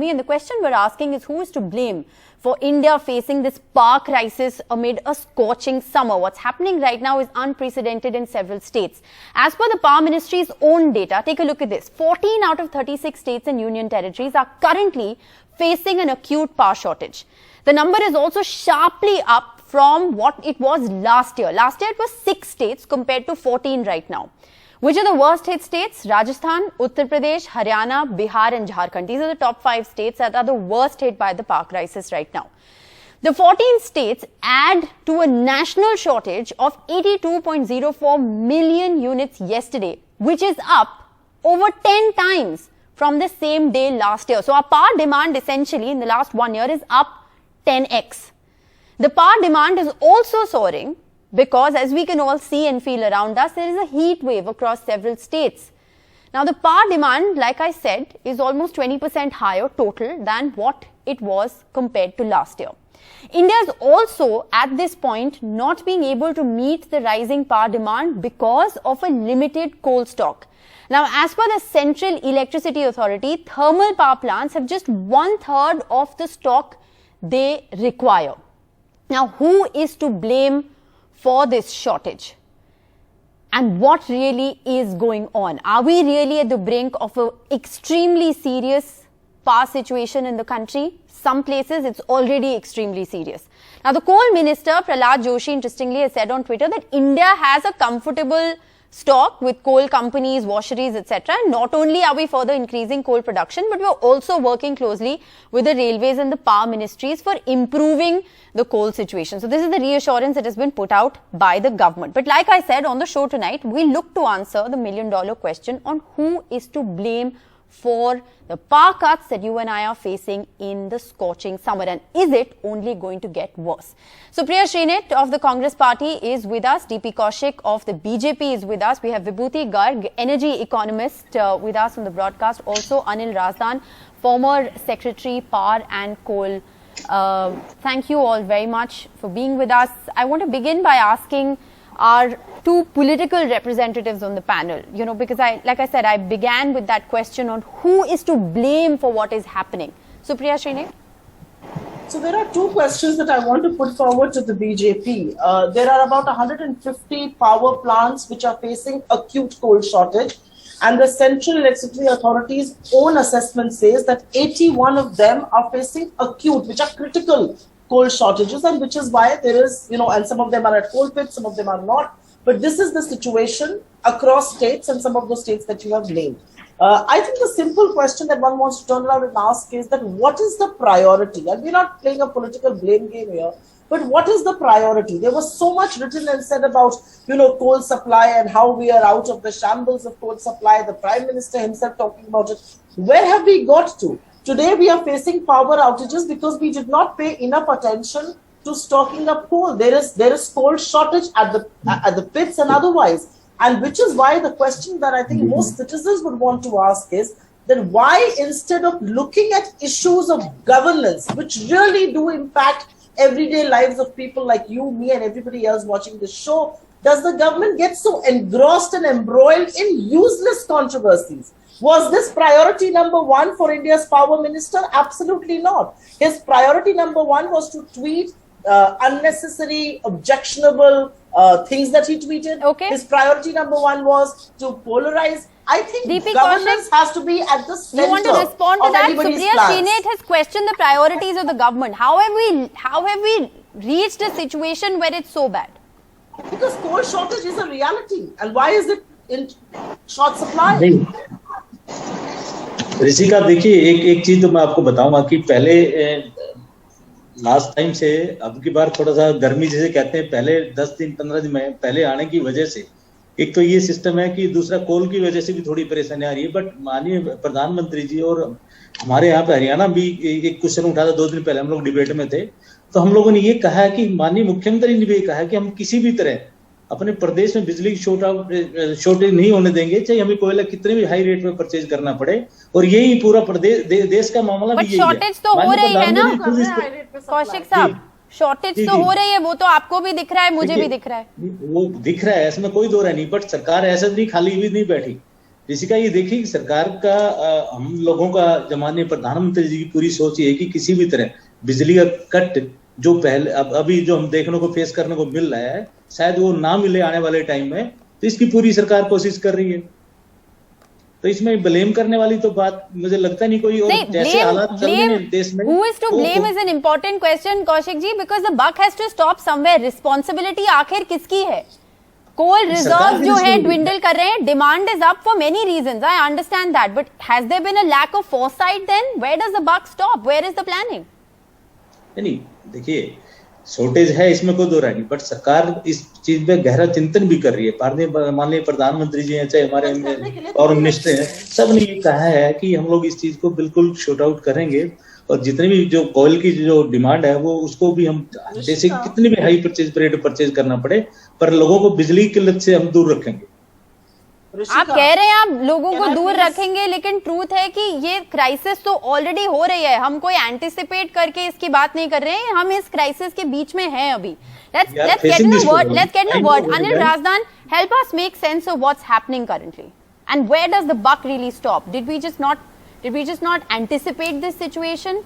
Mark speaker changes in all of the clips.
Speaker 1: economy. And the question we're asking is, who is to blame for India facing this power crisis amid a scorching summer? What's happening right now is unprecedented in several states. As per the Power Ministry's own data, take a look at this. 14 out of 36 states and union territories are currently facing an acute power shortage. The number is also sharply up from what it was last year. Last year it was 6 states compared to 14 right now. Which are the worst hit states? Rajasthan, Uttar Pradesh, Haryana, Bihar and Jharkhand. These are the top 5 states that are the worst hit by the power crisis right now. The 14 states add to a national shortage of 82.04 million units yesterday, which is up over 10 times from the same day last year. So our power demand essentially in the last 1 year is up 10x. The power demand is also soaring because, as we can all see and feel around us, there is a heat wave across several states. Now the power demand, like I said, is almost 20% higher total than what it was compared to last year. India is also at this point not being able to meet the rising power demand because of a limited coal stock. Now, as per the Central Electricity Authority, thermal power plants have just 1/3 of the stock they require. Now, who is to blame for this shortage? And what really is going on? Are we really at the brink of an extremely serious power situation in the country? Some places it's already extremely serious. Now, the coal minister, Prahlad Joshi, interestingly has said on Twitter that India has a comfortable stock with coal companies, washeries, etc. And not only are we further increasing coal production, but we are also working closely with the railways and the power ministries for improving the coal situation. So this is the reassurance that has been put out by the government. But like I said on the show tonight, we look to answer the million-dollar question on who is to blame for the power cuts that you and I are facing in the scorching summer, and is it only going to get worse? So Priya Srinath of the Congress party is with us, DP Kaushik of the BJP is with us, we have Vibhuti Garg, energy economist with us on the broadcast, also Anil Razdan, former Secretary Power and Coal. Thank you all very much for being with us. I want to begin by asking our two political representatives on the panel, because like I said, I began with that question on who is to blame for what is happening. So Priya Srinath.
Speaker 2: So there are two questions that I want to put forward to the BJP. There are about 150 power plants which are facing acute coal shortage, and the Central Electricity Authority's own assessment says that 81 of them are facing acute, which are critical coal shortages, and which is why there is, and some of them are at coal pits, some of them are not. But this is the situation across states and some of those states that you have named. I think the simple question that one wants to turn around and ask is that what is the priority? And we're not playing a political blame game here, but what is the priority? There was so much written and said about, coal supply and how we are out of the shambles of coal supply. The Prime Minister himself talking about it. Where have we got to? Today we are facing power outages because we did not pay enough attention to stocking up coal. There is coal shortage at the pits and otherwise, and which is why the question that I think most citizens would want to ask is that why, instead of looking at issues of governance which really do impact everyday lives of people like you, me, and everybody else watching this show, does the government get so engrossed and embroiled in useless controversies? Was this priority number one for India's power minister? Absolutely not. His priority number one was to tweet unnecessary, objectionable things that he tweeted.
Speaker 1: Okay.
Speaker 2: His priority number one was to polarize. I think
Speaker 1: DP
Speaker 2: governance has to be at the center.
Speaker 1: You want to respond to that? Priya Srinath has questioned the priorities of the government. How have we reached a situation where it's so bad?
Speaker 2: Because coal shortage is a reality. And why is it in short supply?
Speaker 3: Rishika, देखिए एक चीज तो मैं आपको बताऊंगा कि पहले last time से अब की बार थोड़ा सा गर्मी जैसे कहते हैं, पहले 10 दिन 15 दिन में पहले आने की वजह से एक तो ये सिस्टम है कि दूसरा कोल की वजह से भी थोड़ी परेशानी आ रही है। बट माननीय प्रधानमंत्री जी और हमारे यहाँ पे हरियाणा भी एक क्वेश्चन उठा था 2 दिन पहले, हम लोग डिबेट में थे, तो हम लोगों ने ये कहा है कि माननीय मुख्यमंत्री ने भी कहा है कि हम किसी भी तरह अपने प्रदेश में बिजली की शॉर्टेज नहीं होने देंगे, चाहे हमें कोयला कितने भी हाई रेट में परचेज करना पड़े। और यही पूरा प्रदेश देश का मामला भी यही है।
Speaker 1: शॉर्टेज तो हो रही है ना कौशिक साहब, शॉर्टेज तो हो रही है, वो तो आपको भी दिख रहा है, मुझे भी दिख रहा है,
Speaker 3: वो दिख रहा है, इसमें कोई दो राय नहीं। बट सरकार ऐसे नहीं खाली भी नहीं बैठी, ऋषिका ये देखिए कि सरकार का हम लोगों का जो माननीय प्रधानमंत्री जी की पूरी सोच ये है कि किसी भी तरह बिजली का कट जो पहले अभी जो हम देखने को फेस करने को मिल रहा है शायद वो ना मिले आने वाले टाइम में, तो इसकी पूरी सरकार कोशिश कर रही है। तो इसमें ब्लेम करने वाली तो बात मुझे लगता नहीं कोई, और जैसे हालात चल रहे हैं देश में,
Speaker 1: who is to blame is an important question, Kaushik ji, because the buck has to stop somewhere. Responsibility आखिर किसकी है? कोल रिजर्व जो है dwindle कर रहे हैं, demand is up for many reasons, I understand that, but has there been a lack of foresight then? Where does the buck stop? Where is the planning?
Speaker 3: नहीं देखिए, शॉर्टेज है इसमें कोई दो राय नहीं, बट सरकार इस चीज पे गहरा चिंतन भी कर रही है। माननीय प्रधानमंत्री जी हैं, चाहे हमारे और मिनिस्टर हैं, सब ने ये कहा है कि हम लोग इस चीज को बिल्कुल शॉर्ट आउट करेंगे, और जितनी भी जो ऑयल की जो डिमांड है वो उसको भी हम जैसे कितनी भी हाई परचेज करना पड़े, पर लोगों को बिजली की किल्लत से हम दूर रखेंगे।
Speaker 1: आप कह रहे हैं आप लोगों को दूर रखेंगे, लेकिन ट्रूथ है कि ये क्राइसिस तो ऑलरेडी हो रही है। हम कोई एंटिसिपेट करके इसकी बात नहीं कर रहे हैं, हम इस क्राइसिस के बीच में हैं अभी। Let's get in a word. Anil Razdan, help us make sense of what's happening currently, and where does the buck really stop? Did we just not anticipate this situation?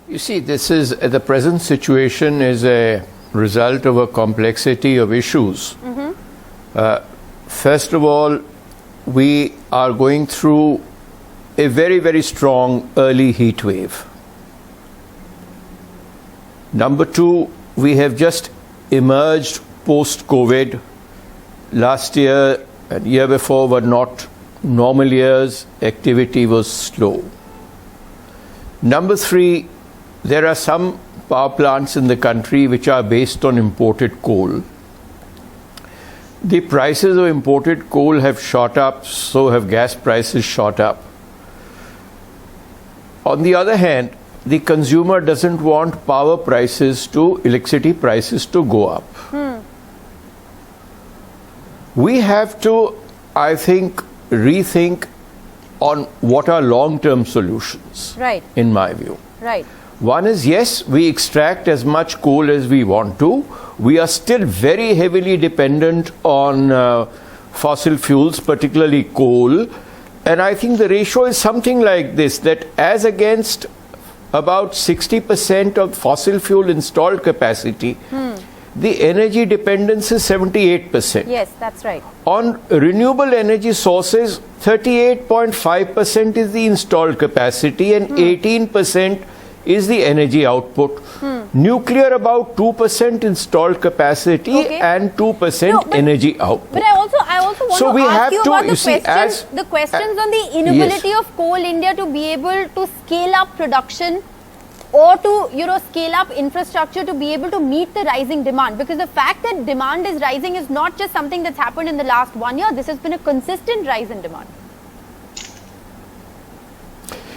Speaker 4: You see, the present situation is a result of a complexity of issues. First of all, we are going through a very, very strong early heat wave. Number two, we have just emerged post-COVID. Last year and year before were not normal years. Activity was slow. Number three, there are some power plants in the country which are based on imported coal. The prices of imported coal have shot up, so have gas prices shot up. On the other hand, the consumer doesn't want electricity prices to go up. We have to, I think, rethink on what are long-term solutions,
Speaker 1: Right.
Speaker 4: in my view.
Speaker 1: Right.
Speaker 4: One is, yes, we extract as much coal as we want to. We are still very heavily dependent on fossil fuels, particularly coal. And I think the ratio is something like this, that as against about 60% of fossil fuel installed capacity, the energy dependence is 78%.
Speaker 1: Yes, that's right.
Speaker 4: On renewable energy sources, 38.5% is the installed capacity and 18% is the energy output. Nuclear about 2% installed capacity and 2% energy output.
Speaker 1: But I also want
Speaker 4: So
Speaker 1: to
Speaker 4: we
Speaker 1: ask
Speaker 4: have
Speaker 1: you
Speaker 4: to,
Speaker 1: about
Speaker 4: you see,
Speaker 1: the questions on the inability of Coal India to be able to scale up production or to scale up infrastructure to be able to meet the rising demand, because the fact that demand is rising is not just something that's happened in the last 1 year. This has been a consistent rise in demand.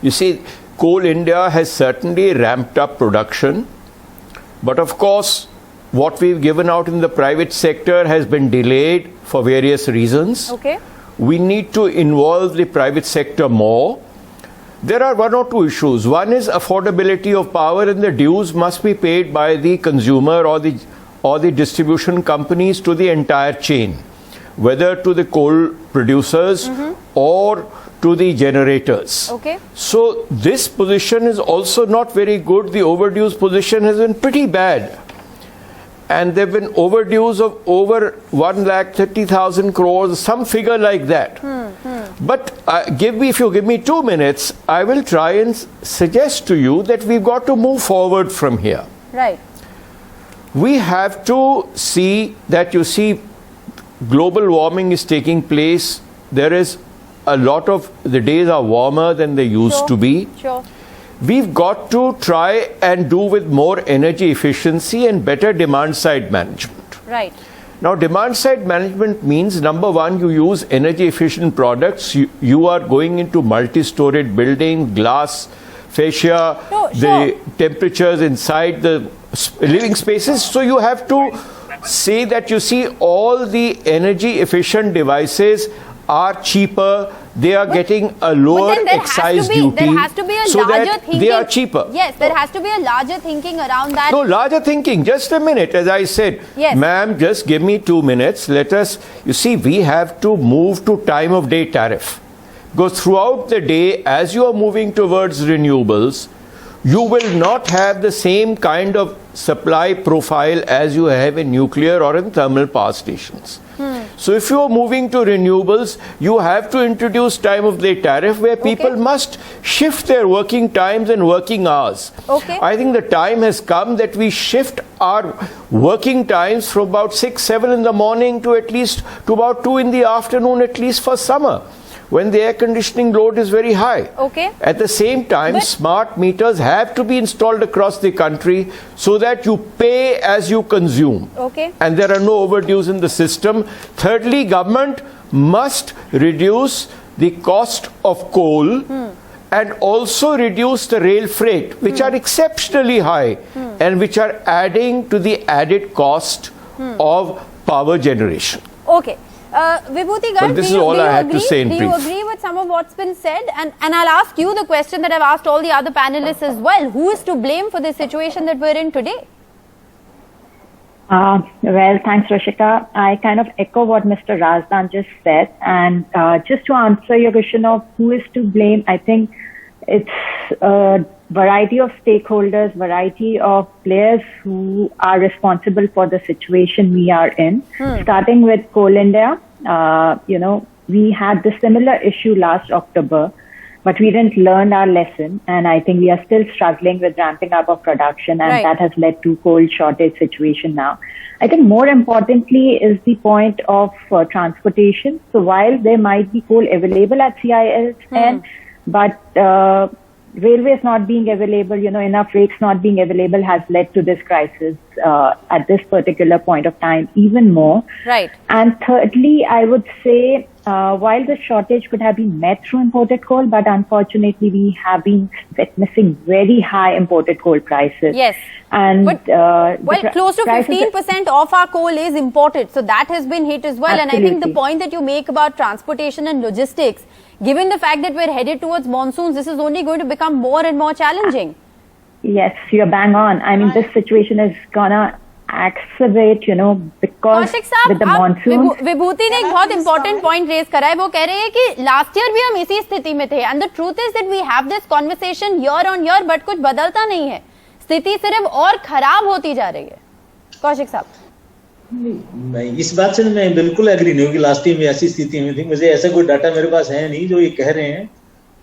Speaker 4: You see, Coal India has certainly ramped up production, but of course what we've given out in the private sector has been delayed for various reasons.
Speaker 1: Okay.
Speaker 4: We need to involve the private sector more. There are one or two issues. One is affordability of power, and the dues must be paid by the consumer or the distribution companies to the entire chain, whether to the coal producers or to the generators.
Speaker 1: Okay.
Speaker 4: So this position is also not very good. The overdues position has been pretty bad. And there have been overdues of over 1,30,000 crores, some figure like that. But if you give me 2 minutes, I will try and suggest to you that we've got to move forward from here.
Speaker 1: Right.
Speaker 4: We have to see that, global warming is taking place. There is a lot of, the days are warmer than they used to be.
Speaker 1: Sure.
Speaker 4: We've got to try and do with more energy efficiency and better demand side management.
Speaker 1: Right.
Speaker 4: Now, demand side management means, number one, you use energy efficient products. You are going into multi-storied building, glass, fascia, the temperatures inside the living spaces. So you have to say that all the energy efficient devices are cheaper, they are getting a lower
Speaker 1: But then there
Speaker 4: excise
Speaker 1: has to be,
Speaker 4: duty,
Speaker 1: there has to be a
Speaker 4: so
Speaker 1: larger
Speaker 4: that
Speaker 1: thinking.
Speaker 4: they are cheaper.
Speaker 1: Yes, there has to be a larger thinking around that.
Speaker 4: No, larger thinking. Just a minute. As I said,
Speaker 1: Yes.
Speaker 4: ma'am, just give me 2 minutes. Let us, you see, we have to move to time of day tariff. Because throughout the day, as you are moving towards renewables, you will not have the same kind of supply profile as you have in nuclear or in thermal power stations. So if you are moving to renewables, you have to introduce time of day tariff where people must shift their working times and working hours.
Speaker 1: Okay.
Speaker 4: I think the time has come that we shift our working times from about 6, 7 in the morning to at least to about 2 in the afternoon, at least for summer, when the air conditioning load is very high.
Speaker 1: Okay.
Speaker 4: At the same time,
Speaker 1: But
Speaker 4: smart meters have to be installed across the country so that you pay as you consume.
Speaker 1: Okay.
Speaker 4: And there are no overdues in the system. Thirdly, government must reduce the cost of coal and also reduce the rail freight, which are exceptionally high and which are adding to the added cost of power generation.
Speaker 1: Okay. Vibhuti Garg,
Speaker 4: But this is all I had to say in
Speaker 1: do you
Speaker 4: brief.
Speaker 1: agree with some of what's been said? And I'll ask you the question that I've asked all the other panelists as well. Who is to blame for the situation that we're in today?
Speaker 5: Well, thanks, Rishika. I kind of echo what Mr. Razdan just said. And just to answer your question of who is to blame, I think it's a variety of stakeholders, variety of players who are responsible for the situation we are in. Starting with Coal India, we had the similar issue last October, but we didn't learn our lesson. And I think we are still struggling with ramping up of production, and that has led to coal shortage situation now. I think more importantly is the point of transportation. So while there might be coal available at CISN, but railways not being available, enough rakes not being available has led to this crisis at this particular point of time even more.
Speaker 1: Right.
Speaker 5: And thirdly, I would say while the shortage could have been met through imported coal, but unfortunately we have been witnessing very high imported coal prices.
Speaker 1: Yes.
Speaker 5: And
Speaker 1: but, close to 15% of our coal is imported. So that has been hit as well.
Speaker 5: Absolutely.
Speaker 1: And I think the point that you make about transportation and logistics, given the fact that we're headed towards monsoons, this is only going to become more and more challenging.
Speaker 5: Yes, you're bang on. I mean, this situation is gonna accelerate, because with the monsoon.
Speaker 1: विभूति ने एक बहुत important point raise करा है. वो कह रहे हैं कि last year भी हम इसी स्थिति में थे. And the truth is that we have this conversation year on year, but कुछ बदलता नहीं है. स्थिति सिर्फ और खराब होती जा रही है. कौशिक साहब.
Speaker 3: नहीं, इस बात से मैं बिल्कुल एग्री नहीं हूँ कि लास्ट टाइम ऐसी स्थिति में थी. मुझे ऐसा कोई डाटा मेरे पास है नहीं जो ये कह रहे हैं.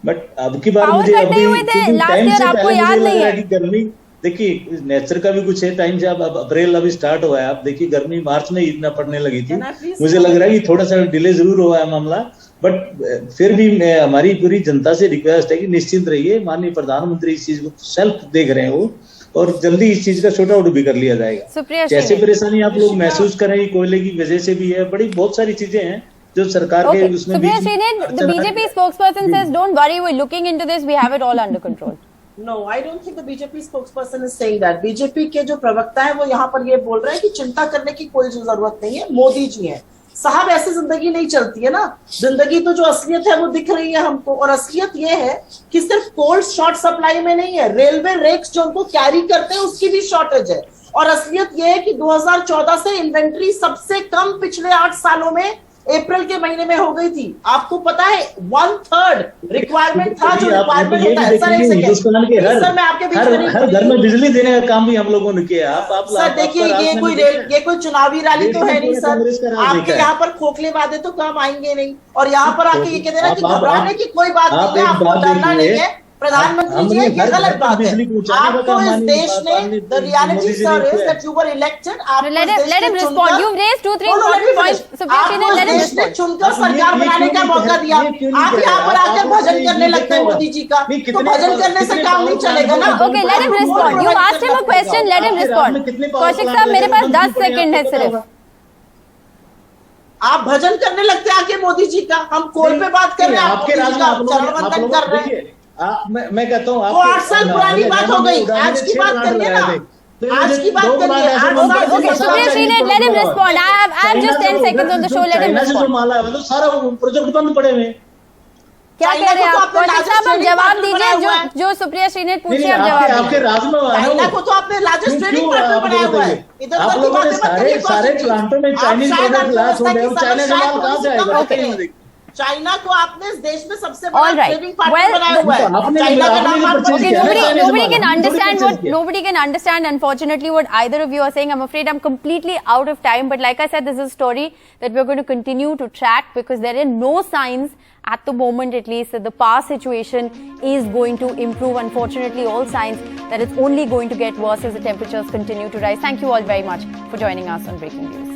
Speaker 3: बट अब की बार मुझे अभी टाइम से पहले मुझे लग रहा है कि गर्मी, देखिए नेचर का भी कुछ है. टाइम से अब अप्रैल अभी स्टार्ट हुआ है. आप देखिए गर्मी मार्च में इतना पड़ने लगी थी. मुझे लग रहा है कि थोड़ा सा डिले जरूर हुआ है मामला, बट फिर भी हमारी पूरी जनता से रिक्वेस्ट है कि निश्चिंत रहिए. माननीय प्रधानमंत्री इस चीज को सेल्फ देख रहे हैं वो, और जल्दी इस चीज का शॉर्ट आउट भी कर लिया जाएगा. जैसे परेशानी आप लोग महसूस कर रहे हैं कोयले की वजह से भी है, बड़ी बहुत सारी चीजें हैं जो सरकार के उसमें भी.
Speaker 1: The BJP spokesperson says, "Don't worry, we're looking into this. We have it all under control."
Speaker 2: No, I don't think the BJP spokesperson is saying that. BJP के जो प्रवक्ता है वो यहाँ पर ये बोल रहे हैं कि चिंता करने की कोई जरूरत नहीं है, मोदी जी हैं. साहब ऐसे जिंदगी नहीं चलती है ना. जिंदगी तो जो असलियत है वो दिख रही है हमको, और असलियत ये है कि सिर्फ कोल्ड शॉर्ट सप्लाई में नहीं है, रेलवे रेक्स जो उनको कैरी करते हैं उसकी भी शॉर्टेज है. और असलियत ये है कि 2014 से इन्वेंट्री सबसे कम पिछले 8 सालों में अप्रैल के महीने में हो गई थी. आपको पता है 1/3 रिक्वायरमेंट था जो रिक्वायरमेंट होता है. सर मैं आपके बीच
Speaker 3: हर घर में बिजली देने का काम भी हम लोगों ने किया. आप
Speaker 2: सर देखिए ये कोई चुनावी रैली तो है नहीं सर. आपके यहाँ पर खोखले वादे तो काम आएंगे नहीं, और यहाँ पर आके ये कहते हैं ना कि घबराने की कोई बात नहीं है, आपको डरना नहीं है. प्रधानमंत्री जी, ये गलत बात है. आपको इस देश ने the reality sir is that you were elected.
Speaker 1: Let him respond. You've raised 2-3 points.
Speaker 2: आपको देश ने चुनकर सरकार बनाने का मौका दिया. आप यहाँ पर आकर भजन करने लगते हैं मोदी जी का, तो भजन करने से काम नहीं चलेगा ना.
Speaker 1: Okay, let him respond. You asked him a question. Let him respond. Kaushik साहब, मेरे पास 10 सेकंड है सिर्फ.
Speaker 2: आप भजन करने लगते हैं आके मोदी जी का. हम कोल पे बात कर रहे हैं, आपके राज में चरणवंदन कर रहे हैं.
Speaker 3: मैं कहता हूँ
Speaker 2: 8 साल पुरानी बात हो गई, आज की बात करिए ना. आज की बात करिए,
Speaker 1: Okay, Supriya Srinath, let him respond. I have just 10 seconds on the show. Let him
Speaker 3: China से जो
Speaker 1: respond.
Speaker 3: माल आया तो सारा प्रोजेक्ट बंद पड़े हुए हैं।
Speaker 1: क्या कह रहे हैं
Speaker 2: चाइना को
Speaker 1: आप?
Speaker 2: तो आपने
Speaker 1: कौशिक साहब, आप
Speaker 2: largest
Speaker 1: जवाब
Speaker 2: trading
Speaker 1: दीजिए।
Speaker 2: partner बनाया हुआ
Speaker 1: जो सुप्रिया श्रीनाथ पूछ
Speaker 3: नहीं,
Speaker 1: रही है, आप
Speaker 3: आपके
Speaker 1: जवाब
Speaker 3: आपके
Speaker 1: दीजिए।
Speaker 3: राज में आया
Speaker 2: चाइना
Speaker 3: वो।
Speaker 2: को तो आपने लार्जेस्ट
Speaker 3: क्यों
Speaker 2: ट्रेडिंग
Speaker 3: क्यों
Speaker 2: पार्टनर
Speaker 3: आप
Speaker 2: बनाया हुआ है।
Speaker 3: बताइए?
Speaker 2: इधर
Speaker 3: आप
Speaker 2: उधर की
Speaker 3: लोगों ने
Speaker 2: बातें मत करिए
Speaker 3: सारे
Speaker 2: कौशिक जी।
Speaker 3: प्लांटों में
Speaker 2: आप
Speaker 3: चाइनीज
Speaker 2: शायद
Speaker 3: प्रोडक्ट लॉस हो गए,
Speaker 2: अर्थव्यवस्था की
Speaker 3: चाइना से
Speaker 2: समझ
Speaker 3: माल कहाँ से
Speaker 2: शायद
Speaker 3: आएगा?
Speaker 2: थोड़ी सी
Speaker 3: बताइए
Speaker 2: कम
Speaker 3: मुझे।
Speaker 2: चाइना को आपने इस देश में सबसे बड़ा
Speaker 1: All right.
Speaker 2: Trading partner
Speaker 1: Well,
Speaker 2: बनाया हुआ है।
Speaker 3: आपने
Speaker 2: चाइना का नाम आप
Speaker 3: purchase
Speaker 1: Okay,
Speaker 3: किया ना,
Speaker 1: nobody
Speaker 3: China से
Speaker 1: can
Speaker 3: माल,
Speaker 1: understand
Speaker 3: purchase किया।
Speaker 1: nobody can understand, unfortunately, what either of you are saying. I'm afraid I'm completely out of time. But like I said, this is a story that we're going to continue to track because there are no signs at the moment, at least, that the power situation is going to improve. Unfortunately, all signs that it's only going to get worse as the temperatures continue to rise. Thank you all very much for joining us on Breaking News.